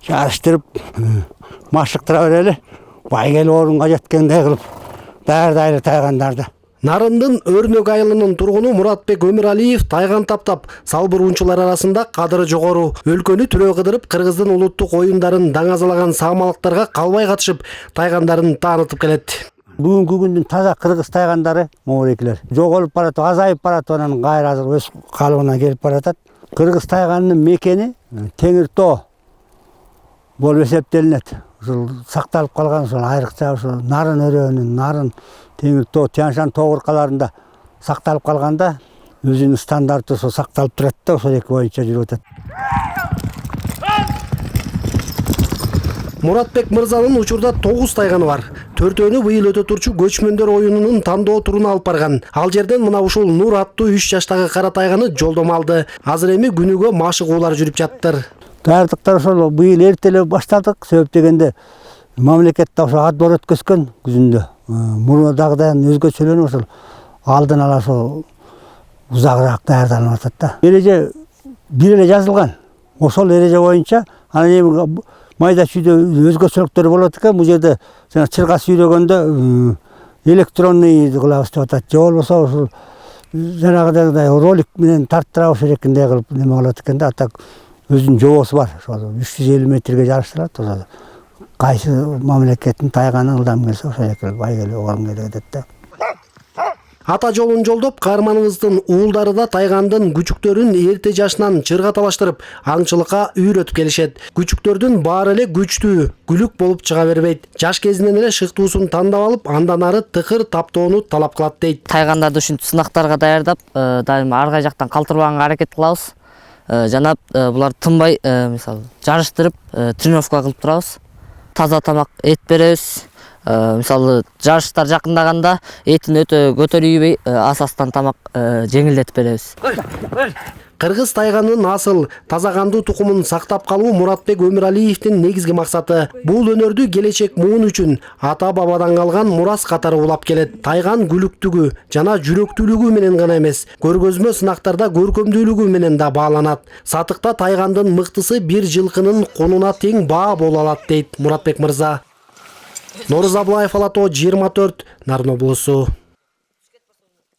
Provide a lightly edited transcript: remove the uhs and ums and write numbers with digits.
жарыштырып, машықтыра берели. Байгел орынға жеткендей кылып, дайыр тайгандарды. Нарындын Өрнөк айылынын тургуну Муратбек Өмүралиев тайган таптап, салбыр унчулар арасында кадыры жогору. Өлкөнү түрөө кыдырып, Кыргыздын улуттук оюндарын даңазалаган саамалыктарга калбай катышып, тайгандарын таанытып келет. Бүгүнкү күндүн таза кыргыз тайгандары моорекилер. Жоголуп барат, азайып барат, анан кайра азыр өз калыбына келип баратат. Кыргыз тайганынын мекени Теңир Тоо болуп эсептелинет. Ушул сакталып калган, ушул айрыкча ушул Нарын өрөөнүн, Нарын, Теңир Тоо, Тянь-Шань тоо куркаларында сакталып калганда, өзүнүн стандарты ошо сакталып турат да, ошол эки боюнча жүрүп атат. Муратбек мырзанын учурда 9 тайганы бар. 4-өөнү быйыл өтө турчу көчмөндөр оюнунун тандоо туруна алып барган. Ал жерден мына ушул Нур аттуу 3 жаштагы кара тайганы жолдомо алды. Азыр эми күнүгө машыгуулар жүрүп жаттыр. Даярдыктар ошол быйыл эртелеп баштадык. Себеп дегенде мамлекетте ошо отбор өткөзгөн күзүндө. Мурдагыдан өзгөчөлөнүп ошол алдын ала ошо узагыраак даярданып атат да. Эреже бир эле жазылган. Ошол эреже боюнча анан эми майда чүйдө өзгөчөлүктөр болот экен. Бул жерде жана чырга сүйрөгөндө электронный кылабыз деп атат. Же болбосо ушул жанагыдай ролик менен тарттырабыз эрекиндей кылып неме кылат экен да. Так өзүнүн жобосу бар. Ошол 350 метрге жарыштырат. Ошол кайсы мамлекеттин тайганы ылдам келсе ошол эки байгел орун келет да. Ата жолун жолдоп, каарманыбыздын уулдары да тайгандын күчүктөрүн эрте жашынан чырга талаштырып, аңчылыкка үйрөтүп келишет. Күчүктөрдүн баары эле күчтүү, күлүк болуп чыга бербейт. Жаш кезинен эле шыктуусун тандап алып, андан ары тыкыр таптоону талап кылат дейт. Тайгандарды ушинтип сынактарга даярдап, дайыма ар кай жактан калтырбаганга аракет кылабыз. Жана булар тынбай, мисалы, жарыштырып, тренировка кылып турабыз. Таза тамак эт беребиз. Мисалы, жарыштар жакындаганда этин өтө көтөрүбөй, асастан тамак жеңилдетип беребиз. Кыргыз тайганынын асыл, таза кандуу тукумун сактап калуу Муратбек Өмүралиевдин негизги максаты. Бул өнөрдү келечек муун үчүн ата бабадан калган мурас катары улап келет. Тайган күлүктүгү жана жүрөктүүлүгү менен гана эмес, көргөзмө сынактарда көркөмдүүлүгү менен да бааланат. Сатыкта тайгандын мыктысы бир жылкынын конуна тең баа боло алат дейт Муратбек мырза. Норuz Аблаев, Алато 24, Нарын облусу.